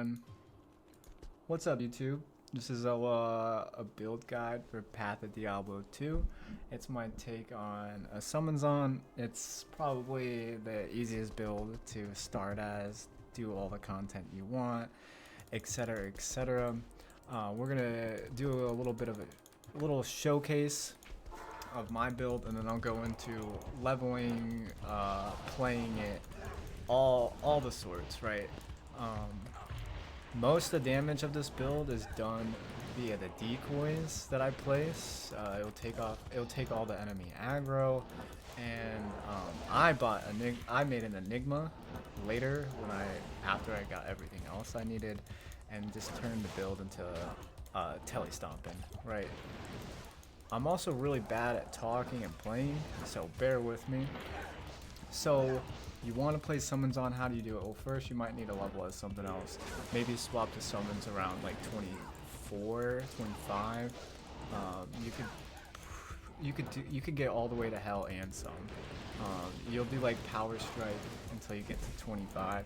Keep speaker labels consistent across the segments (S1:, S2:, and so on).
S1: everyone. What's up, YouTube? This is a build guide for Path of Diablo 2. It's my take on a Summonzon. It's probably the easiest build to start as, do all the content you want, etc, etc. We're gonna do a little bit of a little showcase of my build, and then I'll go into leveling, playing it, all the sorts, right? Most of the damage of this build is done via the decoys that I place. It'll take all the enemy aggro, and I made an Enigma later after I got everything else I needed, and just turned the build into telestomping, right? I'm also really bad at talking and playing, so bear with me. So you want to play summons on, how do you do it? Well, first you might need to level as something else. Maybe swap the summons around like 24, 25. You could get all the way to hell and some. You'll do like power strike until you get to 25,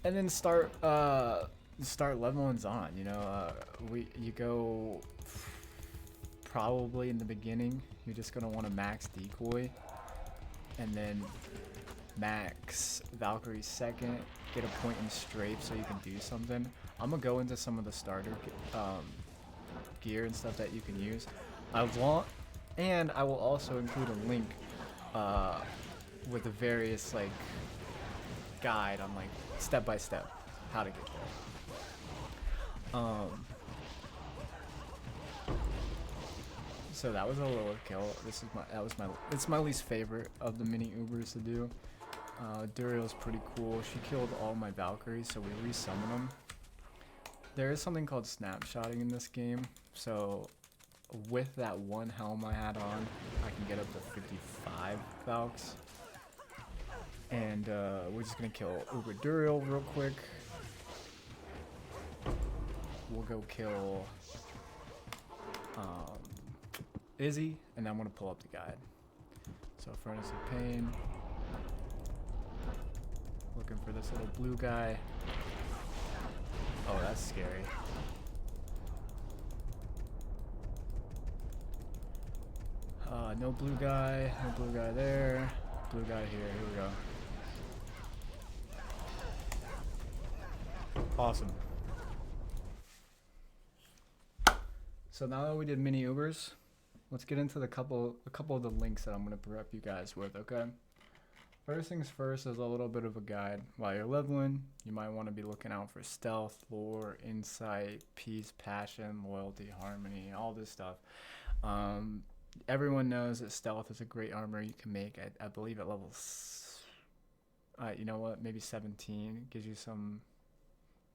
S1: and then start leveling Zon. You know, you go probably in the beginning. You're just gonna want to max decoy, and then max Valkyrie second, get a point in strafe so you can do something. I'm gonna go into some of the starter gear and stuff that you can use. And I will also include a link with the various like guide on like step by step how to get there. So that was a little kill. It's my least favorite of the mini Ubers to do. Duriel's pretty cool. She killed all my Valkyries, so we resummon them. There is something called snapshotting in this game, so with that one helm I had on, I can get up to 55 Valks. And we're just gonna kill Uber Duriel real quick. We'll go kill Izzy, and then I'm gonna pull up the guide. So Furnace of Pain. Looking for this little blue guy. Oh, that's scary. No blue guy there. Blue guy here, here we go. Awesome. So now that we did mini Ubers, let's get into a couple of the links that I'm going to prep you guys with, okay? First things first is a little bit of a guide. While you're leveling, you might want to be looking out for stealth, lore, insight, peace, passion, loyalty, harmony, all this stuff. Everyone knows that stealth is a great armor you can make at, I believe, at levels, you know what, maybe 17. It gives you some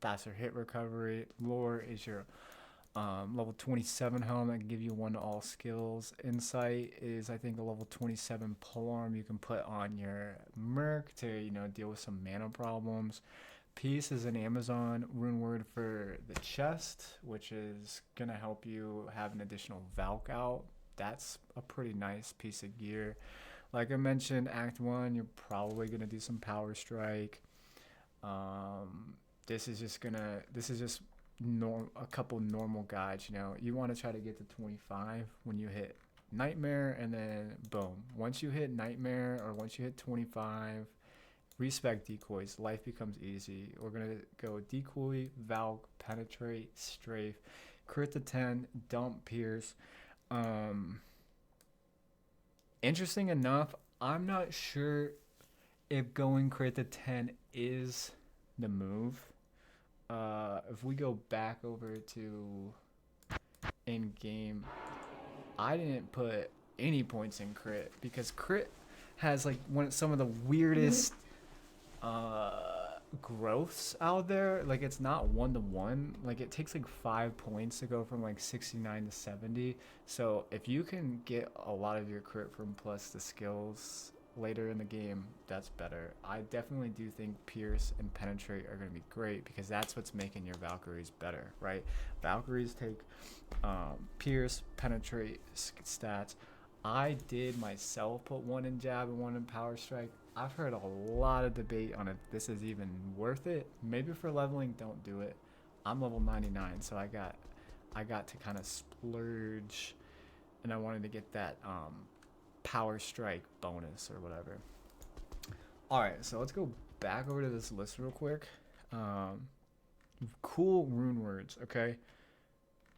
S1: faster hit recovery. Lore is your level 27 helm that can give you 1 to all skills. Insight is, I think, a level 27 polearm you can put on your merc to, you know, deal with some mana problems. Peace is an Amazon rune word for the chest, which is gonna help you have an additional Valk out. That's a pretty nice piece of gear. Like I mentioned, Act 1, you're probably gonna do some power strike. This is just a couple normal guides. You know, you want to try to get to 25 when you hit Nightmare, and then boom, once you hit Nightmare or once you hit 25, respec decoys, life becomes easy. We're gonna go decoy, Valk, penetrate, strafe, crit to 10, dump, pierce. Interesting enough, I'm not sure if going crit to 10 is the move. If we go back over to in game, I didn't put any points in crit because crit has like some of the weirdest growths out there. Like, it's not 1-to-1. Like, it takes like 5 points to go from like 69 to 70. So if you can get a lot of your crit from plus the skills later in the game, that's better. I definitely do think Pierce and Penetrate are going to be great because that's what's making your Valkyries better, right? Valkyries take Pierce, Penetrate stats. I did myself put 1 in Jab and 1 in Power Strike. I've heard a lot of debate on if this is even worth it. Maybe for leveling, don't do it. I'm level 99, so I got to kind of splurge, and I wanted to get that power strike bonus or whatever. All right, so let's go back over to this list real quick. Cool rune words, okay?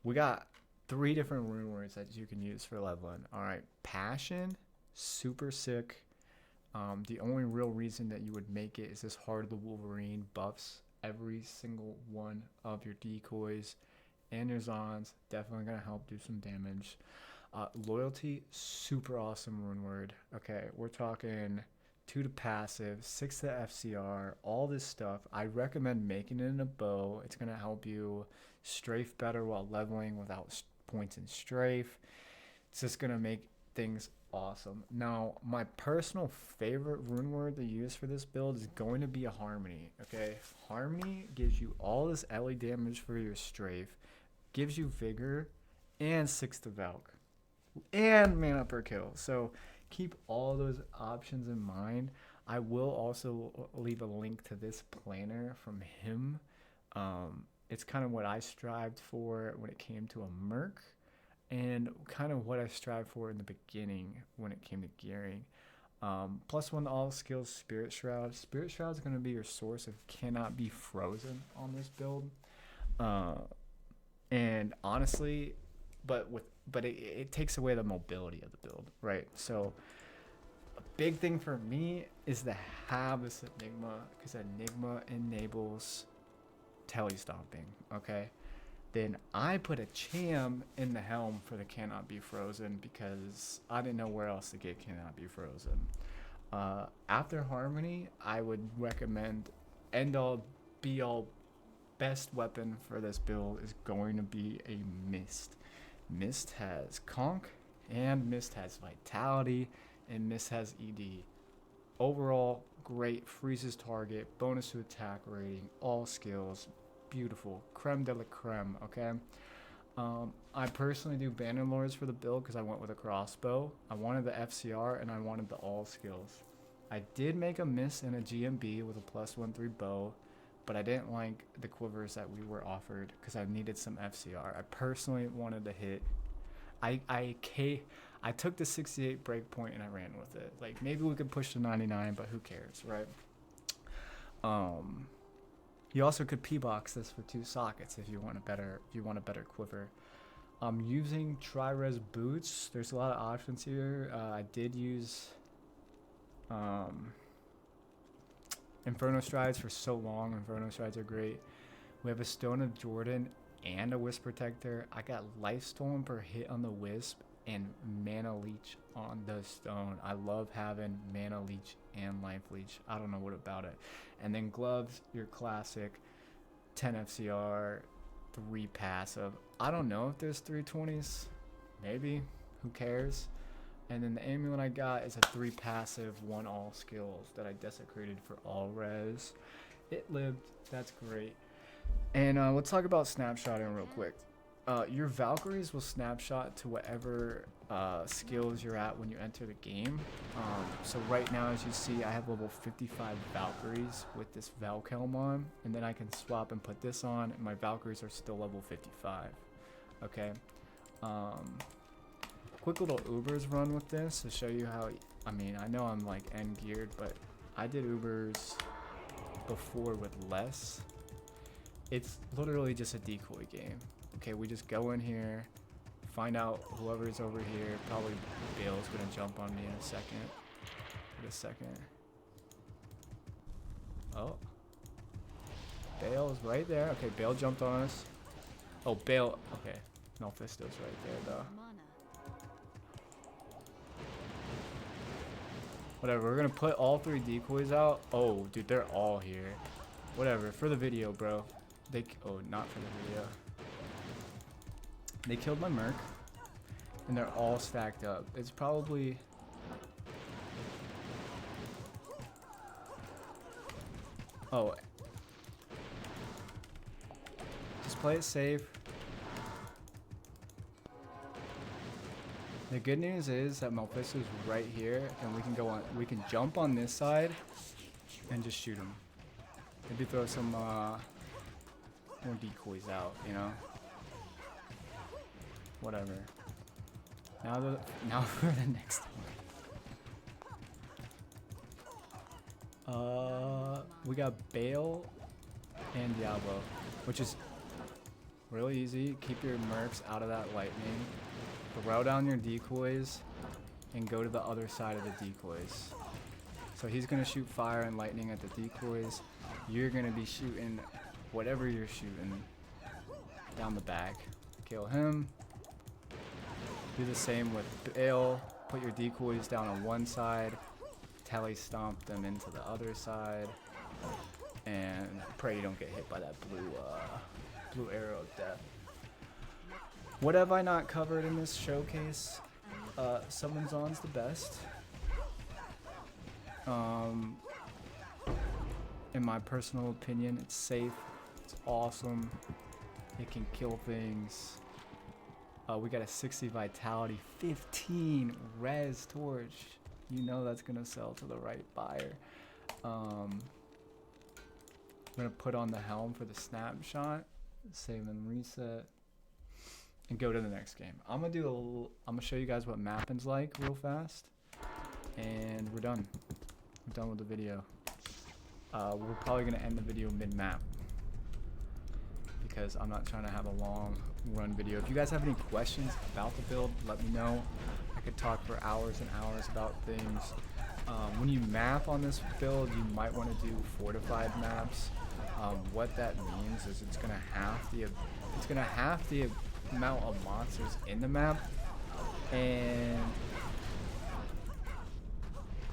S1: We got 3 different rune words that you can use for leveling. All right, passion, super sick. The only real reason that you would make it is this Heart of the Wolverine buffs every single one of your decoys and your Zons. Definitely gonna help do some damage. Loyalty, super awesome rune word. Okay, we're talking 2 to passive, 6 to FCR, all this stuff. I recommend making it in a bow. It's gonna help you strafe better while leveling without points in strafe. It's just gonna make things awesome. Now, my personal favorite rune word to use for this build is going to be a harmony. Okay, harmony gives you all this LE damage for your strafe, gives you vigor, and 6 to Valk, and mana per kill. So keep all those options in mind. I will also leave a link to this planner from him. It's kind of what I strived for when it came to a merc, and kind of what I strived for in the beginning when it came to gearing. +1 to all skills, Spirit Shroud. Spirit Shroud is going to be your source of cannot be frozen on this build. And honestly, but it takes away the mobility of the build, right? So a big thing for me is to have this Enigma, because Enigma enables telestomping, okay? Then I put a Cham in the helm for the cannot be frozen because I didn't know where else to get cannot be frozen. After harmony, I would recommend end all be all best weapon for this build is going to be a Mist. Mist has Conk, and Mist has Vitality, and Mist has ED. Overall, great, freezes target, bonus to attack rating, all skills, beautiful, creme de la creme, okay? I personally do Bannerlords for the build because I went with a crossbow. I wanted the FCR, and I wanted the all skills. I did make a Mist and a GMB with a +1/3 bow, but I didn't like the quivers that we were offered because I needed some FCR. I personally wanted to hit. I took the 68 breakpoint and I ran with it. Like, maybe we could push to 99, but who cares, right? You also could P-box this for 2 sockets if you want a better quiver. Using Tri-Res boots, there's a lot of options here. I did use Inferno Strides for so long. Inferno Strides are great. We have a Stone of Jordan and a Wisp Protector. I got Life Stolen per hit on the Wisp and Mana Leech on the Stone. I love having Mana Leech and Life Leech. I don't know what about it. And then gloves, your classic 10 FCR, 3 passive. I don't know if there's 320s. Maybe. Who cares? And then the amulet I got is a 3 passive, 1 all skills that I desecrated for all res. It lived. That's great. And let's talk about snapshotting real quick. Your Valkyries will snapshot to whatever skills you're at when you enter the game. So right now, as you see, I have level 55 Valkyries with this Valk helm on, and then I can swap and put this on, and my Valkyries are still level 55. Okay. Quick little Ubers run with this to show you how. I mean, I know I'm like end geared, but I did Ubers before with less. It's literally just a decoy game. Okay, we just go in here, find out whoever's over here. Probably Bale's gonna jump on me in a second. Wait a second. Oh. Bale's right there. Okay, Bale jumped on us. Oh, Bale. Okay. Mephisto's right there, though. Whatever, we're gonna put all 3 decoys out. Oh, dude, they're all here. Whatever, for the video, bro. Oh, not for the video. They killed my merc, and they're all stacked up. It's probably... Oh. Just play it safe. The good news is that Mephisto's right here, and we can go on. We can jump on this side and just shoot him. Maybe throw some more decoys out, you know. Whatever. Now for the next one. We got Bale and Diablo, which is really easy. Keep your mercs out of that lightning. Throw down your decoys and go to the other side of the decoys. So he's gonna shoot fire and lightning at the decoys. You're gonna be shooting whatever you're shooting down the back. Kill him. Do the same with Bale. Put your decoys down on one side. Tele stomp them into the other side. And pray you don't get hit by that blue arrow of death. What have I not covered in this showcase? Summonzon's the best. In my personal opinion, it's safe. It's awesome. It can kill things. We got a 60 vitality, 15 res torch. You know that's gonna sell to the right buyer. I'm gonna put on the helm for the snapshot, save and reset, and go to the next game. I'm gonna show you guys what mapping's like real fast, and we're done. We're done with the video. We're probably gonna end the video mid-map because I'm not trying to have a long run video. If you guys have any questions about the build, let me know. I could talk for hours and hours about things. When you map on this build, you might want to do fortified maps. What that means is it's gonna have the amount of monsters in the map, and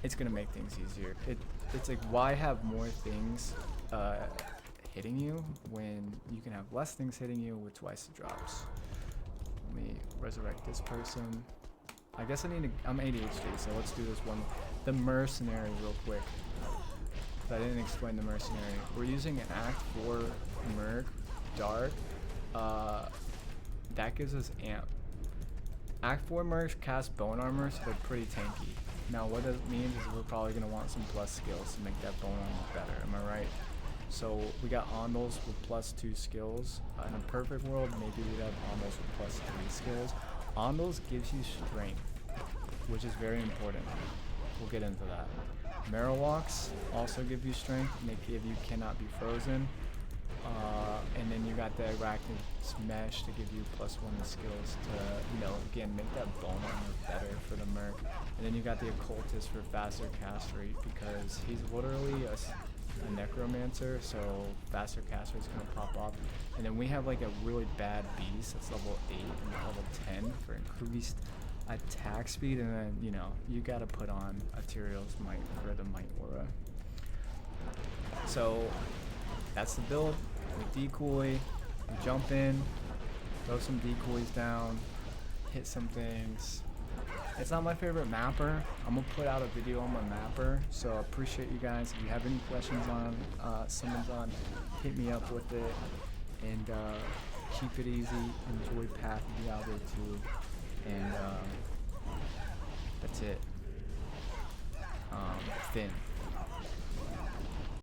S1: it's gonna make things easier. It's like, why have more things hitting you when you can have less things hitting you with twice the drops? Let me resurrect this person. I guess I'm ADHD, so let's do this one. The mercenary real quick. I didn't explain the mercenary. We're using an Act 4 Merc Dark. That gives us amp. Act 4 Mercs cast bone armor, so they're pretty tanky. Now what that means is we're probably going to want some plus skills to make that bone armor better, am I right? So we got Ondos with +2 skills. In a perfect world, maybe we'd have Ondos with +3 skills. Ondos gives you strength, which is very important. We'll get into that. Marowaks also give you strength, and they give you cannot be frozen. And then you got the Arachnid Mesh to give you +1 skills to, you know, again, make that bone armor better for the Merc. And then you got the Occultist for faster cast rate, because he's literally a necromancer, so faster cast rate is going to pop off. And then we have like a really bad beast that's level 8 and level 10 for increased attack speed, and then, you know, you got to put on Ethereal's Might for the Might Aura. So that's the build. We decoy, we jump in, throw some decoys down, hit some things. It's not my favorite mapper. I'm gonna put out a video on my mapper, so I appreciate you guys. If you have any questions on Summonzon, hit me up with it, and keep it easy. Enjoy Path of Diablo 2, and that's it. Thin.